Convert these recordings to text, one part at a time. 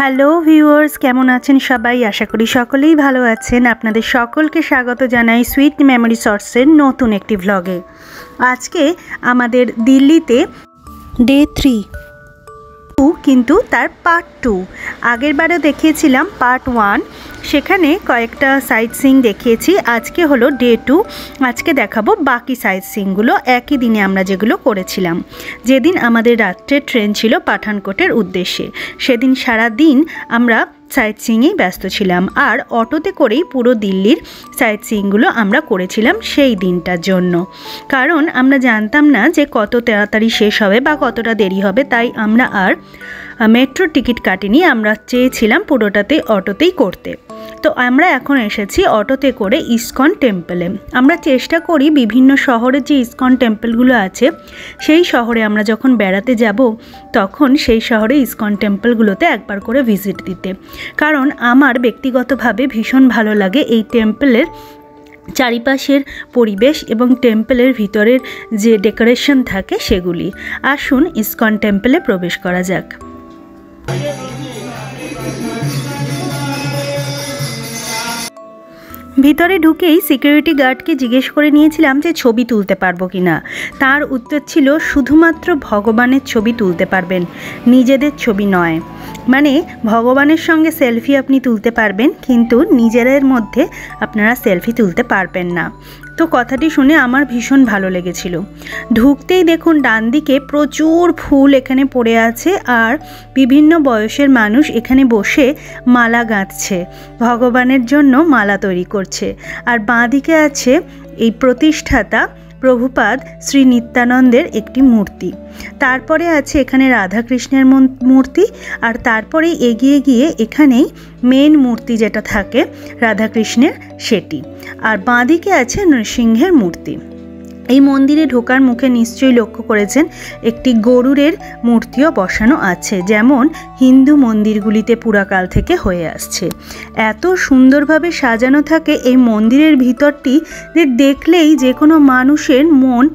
Hello viewers, কেমন আছেন সবাই? আশা করি সকলেই ভালো আছেন। আপনাদের সকলকে স্বাগত জানাই সুইট মেমোরি শর্টসের নতুন একটি ভ্লগে। আজকে আমাদের দিল্লিতে ডে 3, কিন্তু তার পার্ট 2। আগের বারে দেখিয়েছিলাম পার্ট 1, সেখানে কয়েকটা সাইট সিইং দেখিয়েছি। আজকে হলো ডে 2, আজকে দেখাবো বাকি সাইট সিইংগুলো একই দিনে আমরা যেগুলো করেছিলাম। যেদিন আমাদের রাত্রে ট্রেন ছিল পাঠানকোটের উদ্দেশ্যে, সেদিন সারা দিন আমরা সাইট সিইংয়েই ব্যস্ত ছিলাম, আর অটোতে করেই পুরো দিল্লির সাইট সিইংগুলো আমরা করেছিলাম সেই দিনটার জন্য। কারণ আমরা জানতাম না যে কত তাড়াতাড়ি শেষ হবে বা কতটা দেরি হবে, তাই আমরা আর মেট্রো টিকিট কাটিনি। আমরা চেয়েছিলাম পুরোটাতে অটোতেই করতে। তো আমরা এখন এসেছি অটোতে করে ইসকন টেম্পলে। আমরা চেষ্টা করি বিভিন্ন শহরের যে ইসকন টেম্পলগুলো আছে সেই শহরে আমরা যখন বেড়াতে যাব তখন সেই শহরে ইসকন টেম্পলগুলোতে একবার করে ভিজিট দিতে। কারণ আমার ব্যক্তিগতভাবে ভীষণ ভালো লাগে এই টেম্পলের চারিপাশের পরিবেশ এবং টেম্পলের ভিতরের যে ডেকোরেশন থাকে সেগুলি। আসুন ইসকন টেম্পলে প্রবেশ করা যাক। ভিতরে ঢুকেই সিকিউরিটি গার্ডকে জিজ্ঞেস করে নিয়েছিলাম যে ছবি তুলতে পারবো কি না। তার উত্তর ছিল শুধুমাত্র ভগবানের ছবি তুলতে পারবেন, নিজেদের ছবি নয়। মানে ভগবানের সঙ্গে সেলফি আপনি তুলতে পারবেন, কিন্তু নিজেদের মধ্যে আপনারা সেলফি তুলতে পারবেন না। তো কথাটি শুনে আমার ভীষণ ভালো লেগেছিল। ঢুকতেই দেখুন ডান দিকে প্রচুর ফুল এখানে পড়ে আছে, আর বিভিন্ন বয়সের মানুষ এখানে বসে মালা গাঁথছে, ভগবানের জন্য মালা তৈরি করছে। আর বাঁ দিকে আছে এই প্রতিষ্ঠাতা প্রভুপাদ শ্রী নিত্যানন্দের একটি মূর্তি। তারপরে আছে এখানে রাধাকৃষ্ণের মূর্তি, আর তারপরে এগিয়ে গিয়ে এখানেই মেন মূর্তি যেটা থাকে রাধাকৃষ্ণের সেটি। আর বাঁদিকে আছে নৃসিংহের মূর্তি। এই মন্দিরে ঢোকার মুখে নিশ্চয়ই লক্ষ্য করেছেন একটি গরুরের মূর্তিও বসানো আছে, যেমন হিন্দু মন্দিরগুলিতে পুরাকাল থেকে হয়ে আসছে। এত সুন্দরভাবে সাজানো থাকে এই মন্দিরের ভিতরটি যে দেখলেই যে কোনো মানুষের মন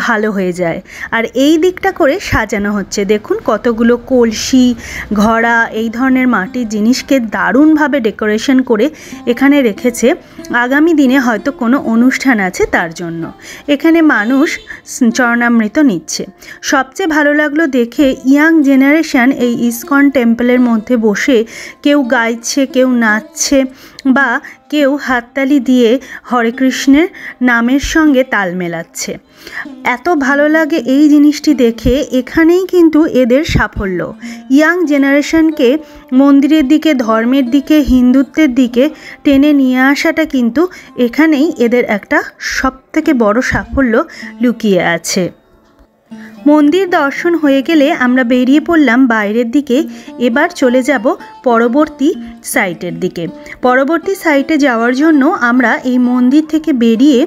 ভালো হয়ে যায়। আর এই দিকটা করে সাজানো হচ্ছে, দেখুন কতগুলো কলসি, ঘড়া, এই ধরনের মাটির জিনিসকে দারুণভাবে ডেকোরেশন করে এখানে রেখেছে। আগামী দিনে হয়তো কোনো অনুষ্ঠান আছে তার জন্য এখানে মানুষ চরণামৃত নিচ্ছে। সবচেয়ে ভালো লাগলো দেখে ইয়াং জেনারেশন এই ইসকন টেম্পলের মধ্যে বসে কেউ গাইছে, কেউ নাচছে, বা কেউ হাততালি দিয়ে হরে কৃষ্ণের নামের সঙ্গে তাল মেলাচ্ছে। এত ভালো লাগে এই জিনিসটি দেখে। এখানেই কিন্তু এদের সাফল্য। ইয়াং জেনারেশনকে মন্দিরের দিকে, ধর্মের দিকে, হিন্দুত্বের দিকে টেনে নিয়ে আসাটা কিন্তু এখানেই এদের একটা সবথেকে বড় সাফল্য লুকিয়ে আছে। মন্দির দর্শন হয়ে গেলে আমরা বেরিয়ে পড়লাম বাইরের দিকে। এবার চলে যাব পরবর্তী সাইটের দিকে। পরবর্তী সাইটে যাওয়ার জন্য আমরা এই মন্দির থেকে বেরিয়ে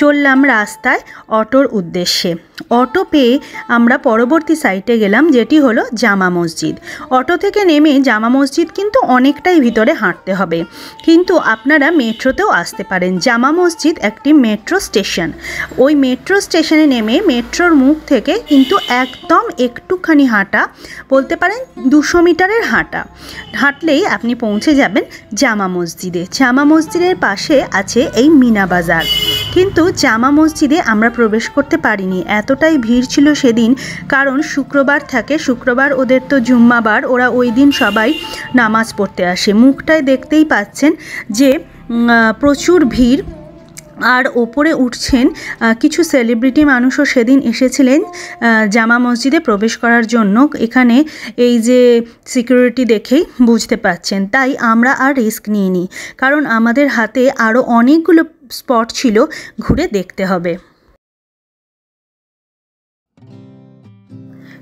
চললাম রাস্তায় অটোর উদ্দেশ্যে। অটো পেয়ে আমরা পরবর্তী সাইটে গেলাম, যেটি হলো জামা মসজিদ। অটো থেকে নেমে জামা মসজিদ কিন্তু অনেকটাই ভিতরে হাঁটতে হবে, কিন্তু আপনারা মেট্রোতেও আসতে পারেন। জামা মসজিদ একটি মেট্রো স্টেশন। ওই মেট্রো স্টেশনে নেমে মেট্রোর মুখ থেকে কিন্তু একদম একটুখানি হাঁটা, বলতে পারেন 200 মিটারের হাঁটলেই আপনি পৌঁছে যাবেন জামা মসজিদে। জামা মসজিদের পাশে আছে এই মিনা বাজার। কিন্তু জামা মসজিদে আমরা প্রবেশ করতে পারিনি, এতটাই ভিড় ছিল সেদিন। কারণ শুক্রবার থাকে, শুক্রবার ওদের তো জুম্মাবার, ওরা ওই দিন সবাই নামাজ পড়তে আসে। মুখটায় দেখতেই পাচ্ছেন যে প্রচুর ভিড়। আর ওপরে উঠছেন কিছু সেলিব্রিটি মানুষও সেদিন এসেছিলেন জামা মসজিদে প্রবেশ করার জন্য। এখানে এই যে সিকিউরিটি দেখেই বুঝতে পাচ্ছেন। তাই আমরা আর রিস্ক নিইনি, কারণ আমাদের হাতে আরও অনেকগুলো স্পট ছিল ঘুরে দেখতে হবে।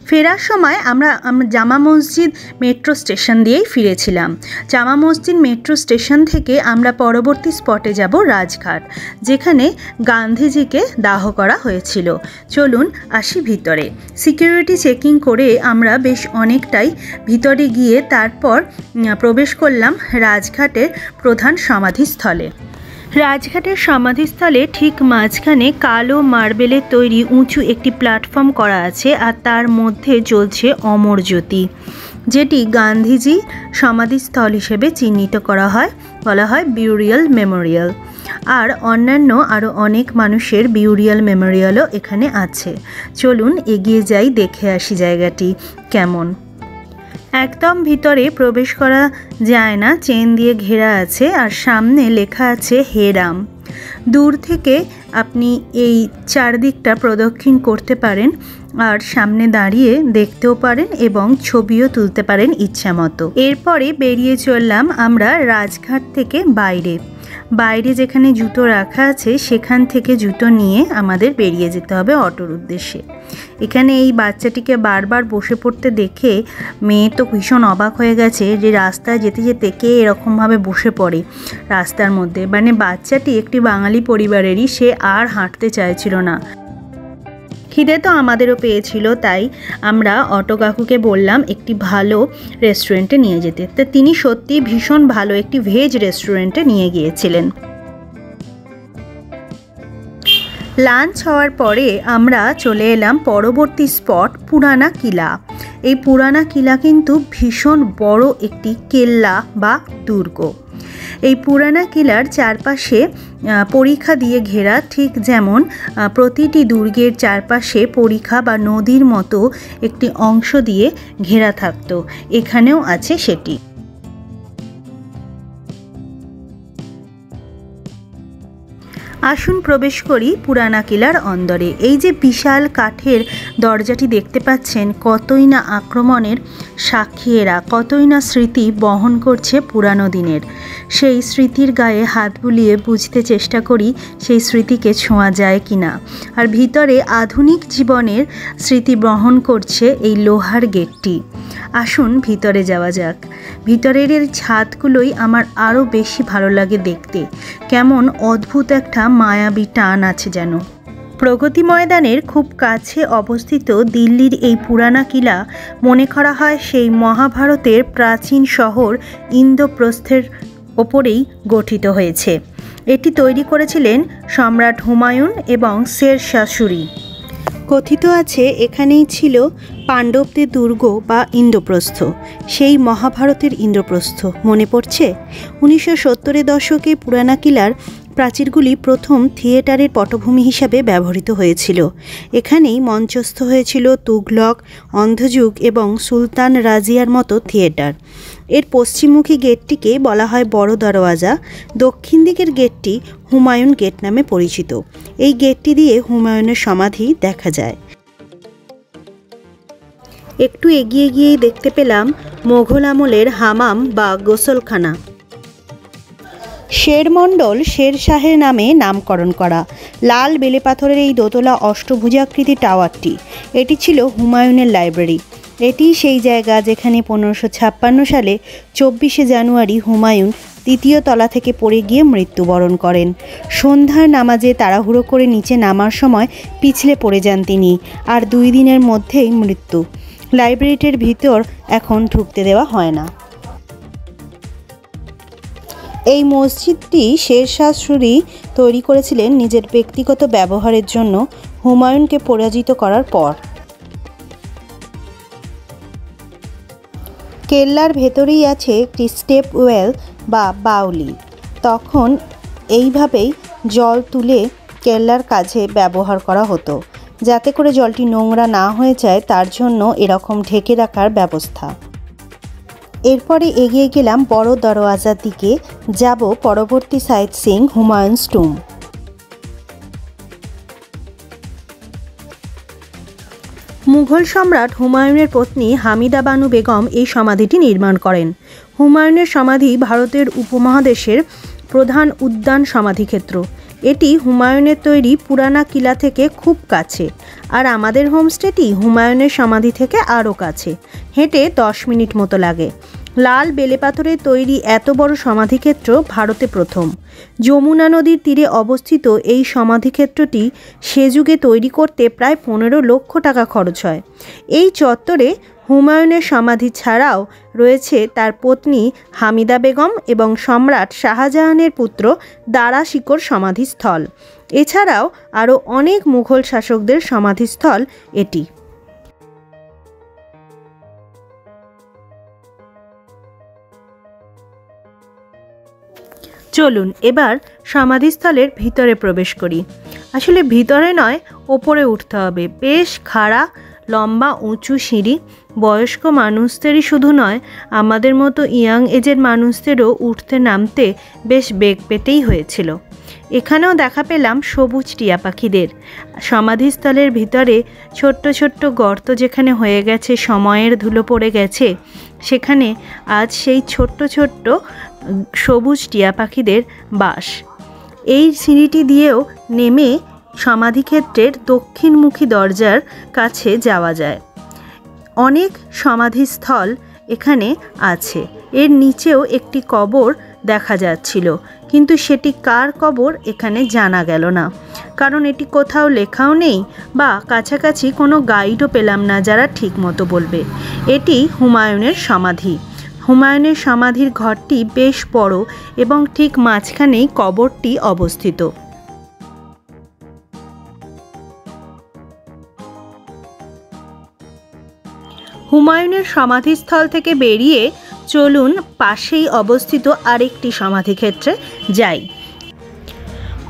ফেরার সময় আমরা জামা মসজিদ মেট্রো স্টেশন দিয়েই ফিরেছিলাম। জামা মসজিদ মেট্রো স্টেশন থেকে আমরা পরবর্তী স্পটে যাব রাজঘাট, যেখানে গান্ধীজিকে দাহ করা হয়েছিল। চলুন আসি ভিতরে। সিকিউরিটি চেকিং করে আমরা বেশ অনেকটাই ভিতরে গিয়ে তারপর প্রবেশ করলাম রাজঘাটের প্রধান সমাধিস্থলে। রাজঘাটের সমাধিস্থলে ঠিক মাঝখানে কালো মার্বেলের তৈরি উঁচু একটি প্ল্যাটফর্ম করা আছে, আর তার মধ্যে জ্বলছে অমর জ্যোতি, যেটি গান্ধীজি সমাধিস্থল হিসেবে চিহ্নিত করা হয়, বলা হয় বিউরিয়াল মেমোরিয়াল। আর অন্যান্য আরও অনেক মানুষের বিউরিয়াল মেমোরিয়ালও এখানে আছে। চলুন এগিয়ে যাই, দেখে আসি জায়গাটি কেমন। একদম ভিতরে প্রবেশ করা যায় না, চেন দিয়ে ঘেরা আছে, আর সামনে লেখা আছে হে রাম। দূর থেকে আপনি এই চারদিকটা প্রদক্ষিণ করতে পারেন, আর সামনে দাঁড়িয়ে দেখতেও পারেন এবং ছবিও তুলতে পারেন ইচ্ছা মতো। এরপরে বেরিয়ে চললাম আমরা রাজঘাট থেকে বাইরে যেখানে জুতো রাখা আছে সেখান থেকে জুতো নিয়ে আমাদের বেরিয়ে যেতে হবে অটোর উদ্দেশ্যে। এখানে এই বাচ্চাটিকে বারবার বসে পড়তে দেখে মেয়ে তো ভীষণ অবাক হয়ে গেছে যে রাস্তায় যেতে যেতে কে এরকমভাবে বসে পড়ে রাস্তার মধ্যে। মানে বাচ্চাটি একটি বাঙালি পরিবারেরই, সে আর হাঁটতে চাইছিল না। খিদে তো আমাদেরও পেয়েছিল, তাই আমরা অটো কাকুকে বললাম একটি ভালো রেস্টুরেন্টে নিয়ে যেতে। তো তিনি সত্যি ভীষণ ভালো একটি ভেজ রেস্টুরেন্টে নিয়ে গিয়েছিলেন। লাঞ্চ হওয়ার পরে আমরা চলে এলাম পরবর্তী স্পট পুরানা কিলা। এই পুরানা কিলা কিন্তু ভীষণ বড় একটি কেল্লা বা দুর্গ। এই পুরানা কিলার চারপাশে পরিখা দিয়ে ঘেরা, ঠিক যেমন প্রতিটি দুর্গের চারপাশে পরিখা বা নদীর মতো একটি অংশ দিয়ে ঘেরা থাকতো, এখানেও আছে সেটি। আসুন প্রবেশ করি পুরানা কিলার অন্দরে। এই যে বিশাল কাঠের দরজাটি দেখতে পাচ্ছেন, কতই না আক্রমণের সাক্ষী এরা, কতই না স্মৃতি বহন করছে পুরানো দিনের। সেই স্মৃতির গায়ে হাত বুলিয়ে বুঝতে চেষ্টা করি সেই স্মৃতিকে ছোঁয়া যায় কি না। আর ভিতরে আধুনিক জীবনের স্মৃতি বহন করছে এই লোহার গেটটি। আসুন ভিতরে যাওয়া যাক। ভিতরের এই ছাদগুলোই আমার আরও বেশি ভালো লাগে দেখতে, কেমন অদ্ভুত একটা মায়াবী টান আছে যেন। প্রগতি ময়দানের খুব কাছে অবস্থিত দিল্লির এই পুরানা কিলা মনে করা হয় সেই মহাভারতের প্রাচীন শহর ইন্দ্রপ্রস্থের ওপরেই গঠিত হয়েছে। এটি তৈরি করেছিলেন সম্রাট হুমায়ুন এবং শের শাহ সূরি। কথিত আছে এখানেই ছিল পাণ্ডবদের দুর্গ বা ইন্দ্রপ্রস্থ, সেই মহাভারতের ইন্দ্রপ্রস্থ মনে পড়ছে। 1970-এর দশকে পুরানা কিলার প্রাচীরগুলি প্রথম থিয়েটারের পটভূমি হিসাবে ব্যবহৃত হয়েছিল। এখানেই মঞ্চস্থ হয়েছিল তুঘলক, অন্ধযুগ এবং সুলতান রাজিয়ার মতো থিয়েটার। এর পশ্চিমমুখী গেটটিকে বলা হয় বড় দরওয়াজা। দক্ষিণ দিকের গেটটি হুমায়ুন গেট নামে পরিচিত। এই গেটটি দিয়ে হুমায়ুনের সমাধি দেখা যায়। একটু এগিয়ে গিয়েই দেখতে পেলাম মোঘল আমলের হামাম বা গোসলখানা। শেরমণ্ডল শের শাহের নামে নামকরণ করা লাল বেলে পাথরের এই দোতলা অষ্টভুজাকৃতি টাওয়ারটি, এটি ছিল হুমায়ুনের লাইব্রেরি। এটি সেই জায়গা যেখানে 1556 সালে 24শে জানুয়ারি হুমায়ুন তৃতীয় তলা থেকে পড়ে গিয়ে মৃত্যুবরণ করেন। সন্ধ্যার নামাজে তাড়াহুড়ো করে নিচে নামার সময় পিছলে পড়ে যান তিনি, আর 2 দিনের মধ্যেই মৃত্যু। লাইব্রেরিটির ভিতর এখন ঢুকতে দেওয়া হয় না। এই মসজিদটি শের শাহ সূরি তৈরি করেছিলেন নিজের ব্যক্তিগত ব্যবহারের জন্য হুমায়ুনকে পরাজিত করার পর। কেল্লার ভেতরেই আছে একটি স্টেপ ওয়েল বা বাউলি। তখন এইভাবেই জল তুলে কেল্লার কাজে ব্যবহার করা হতো, যাতে করে জলটি নোংরা না হয়ে যায়, তার জন্য এরকম ঢেকে রাখার ব্যবস্থা। এরপরে এগিয়ে গেলাম বড় দরওয়াজার দিকে, যাব পরবর্তী site seeing Humayun's tomb. Mughal সম্রাট হুমায়ুনের পত্নী হামিদা বানু বেগম এই সমাধিটি নির্মাণ করেন। হুমায়ুনের সমাধি ভারতের উপমহাদেশের প্রধান উদ্যান সমাধিক্ষেত্র। এটি হুমায়ুনের তৈরি পুরানা কিলা থেকে খুব কাছে, আর আমাদের হোমস্টেটি হুমায়ুনের সমাধি থেকে আরও কাছে, হেঁটে 10 মিনিট মতো লাগে। লাল বেলেপাথরের তৈরি এত বড় সমাধিক্ষেত্র ভারতে প্রথম। যমুনা নদীর তীরে অবস্থিত এই সমাধিক্ষেত্রটি সে যুগে তৈরি করতে প্রায় 15 লক্ষ টাকা খরচ হয়। এই চত্বরে হুমায়ুনের সমাধি ছাড়াও রয়েছে তার পত্নী হামিদা বেগম এবং সম্রাট শাহজাহানের পুত্র দারা শিকোর সমাধিস্থল। এছাড়াও আরও অনেক মুঘল শাসকদের সমাধিস্থল এটি। চলুন এবার সমাধিস্থলের ভিতরে প্রবেশ করি। আসলে ভিতরে নয়, ওপরে উঠতে হবে। বেশ খাড়া লম্বা উঁচু সিঁড়ি। বয়স্ক মানুষদেরই শুধু নয়, আমাদের মতো ইয়াং এজের মানুষদেরও উঠতে নামতে বেশ বেগ পেতেই হয়েছিল। এখানেও দেখা পেলাম সবুজ টিয়া পাখিদের। সমাধিস্থলের ভিতরে ছোট্ট ছোট্ট গর্ত যেখানে হয়ে গেছে, সময়ের ধুলো পড়ে গেছে, সেখানে আজ সেই ছোট্ট ছোট্ট সবুজ টিয়া পাখিদের বাস। এই সিঁড়িটি দিয়েও নেমে সমাধিক্ষেত্রের দক্ষিণমুখী দরজার কাছে যাওয়া যায়। অনেক সমাধিস্থল এখানে আছে। এর নিচেও একটি কবর দেখা যাচ্ছিল, কিন্তু সেটি কার কবর এখানে জানা গেল না, কারণ এটি কোথাও লেখাও নেই বা কাছাকাছি কোনো গাইডও পেলাম না যারা ঠিক মতো বলবে। এটি হুমায়ুনের সমাধি। হুমায়ুনের সমাধির ঘরটি বেশ বড় এবং ঠিক মাঝখানেই কবরটি অবস্থিত। হুমায়ুনের সমাধিস্থল থেকে বেরিয়ে চলুন পাশেই অবস্থিত আরেকটি সমাধিক্ষেত্রে যাই।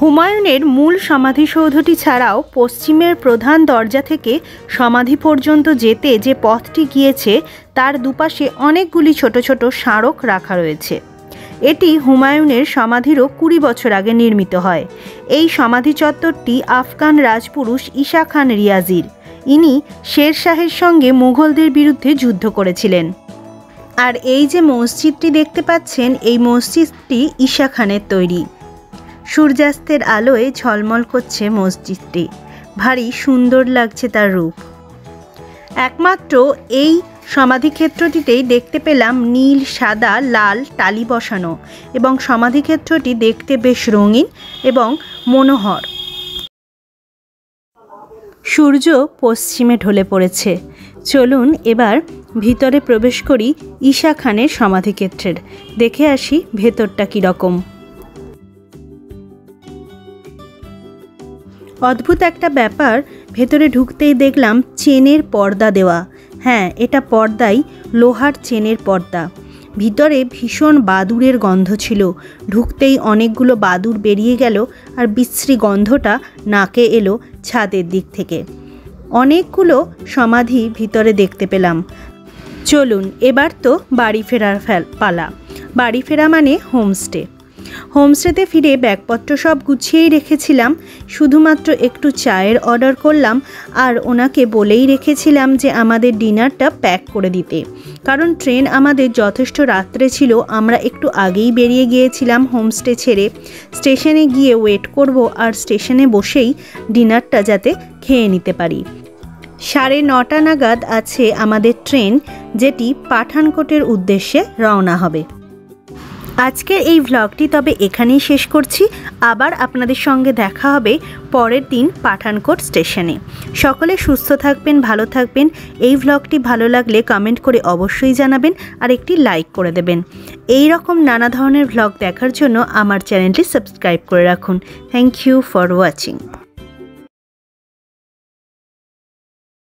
হুমায়ুনের মূল সমাধিসৌধটি ছাড়াও পশ্চিমের প্রধান দরজা থেকে সমাধি পর্যন্ত যেতে যে পথটি গিয়েছে তার দুপাশে অনেকগুলি ছোট ছোট স্মারক রাখা রয়েছে। এটি হুমায়ুনের সমাধিরও 20 বছর আগে নির্মিত হয়। এই সমাধি চত্বরটি আফগান রাজপুরুষ ঈশা খান রিয়াজির। ইনি শের শাহের সঙ্গে মুঘলদের বিরুদ্ধে যুদ্ধ করেছিলেন। আর এই যে মসজিদটি দেখতে পাচ্ছেন, এই মসজিদটি ঈশা খানের তৈরি। সূর্যাস্তের আলোয় ঝলমল করছে মসজিদটি। ভারী সুন্দর লাগছে তার রূপ। একমাত্র এই সমাধিক্ষেত্রটিতেই দেখতে পেলাম নীল, সাদা, লাল টালি বসানো এবং সমাধিক্ষেত্রটি দেখতে বেশ রঙিন এবং মনোহর। সূর্য পশ্চিমে ঢলে পড়েছে। চলুন এবার ভিতরে প্রবেশ করি ঈশা খানের সমাধিক্ষেত্রের। দেখে আসি ভেতরটা কীরকম। অদ্ভুত একটা ব্যাপার, ভেতরে ঢুকতেই দেখলাম চেনের পর্দা দেওয়া। হ্যাঁ, এটা পর্দাই, লোহার চেনের পর্দা। ভিতরে ভীষণ বাদুড়ের গন্ধ ছিল। ঢুকতেই অনেকগুলো বাদুড় বেরিয়ে গেল আর বিশ্রী গন্ধটা নাকে এলো ছাদের দিক থেকে। অনেকগুলো সমাধি ভিতরে দেখতে পেলাম। চলুন এবার তো বাড়ি ফেরার পালা। বাড়ি ফেরা মানে হোমস্টে। হোমস্টেতে ফিরে ব্যাগপত্র সব গুছিয়েই রেখেছিলাম। শুধুমাত্র একটু চায়ের অর্ডার করলাম আর ওনাকে বলেই রেখেছিলাম যে আমাদের ডিনারটা প্যাক করে দিতে, কারণ ট্রেন আমাদের যথেষ্ট রাত্রে ছিল। আমরা একটু আগেই বেরিয়ে গিয়েছিলাম হোমস্টে ছেড়ে। স্টেশনে গিয়ে ওয়েট করব আর স্টেশনে বসেই ডিনারটা যাতে খেয়ে নিতে পারি। 9:30 নাগাদ আছে আমাদের ট্রেন, যেটি পাঠানকোটের উদ্দেশ্যে রওনা হবে। আজকের এই ভ্লগটি তবে এখানেই শেষ করছি। আবার আপনাদের সঙ্গে দেখা হবে পরের দিন পাঠানকোট স্টেশনে। সকলে সুস্থ থাকবেন, ভালো থাকবেন। এই ভ্লগটি ভালো লাগলে কমেন্ট করে অবশ্যই জানাবেন আর একটি লাইক করে দেবেন। এই রকম নানা ধরনের ভ্লগ দেখার জন্য আমার চ্যানেলটি সাবস্ক্রাইব করে রাখুন। Thank you for watching.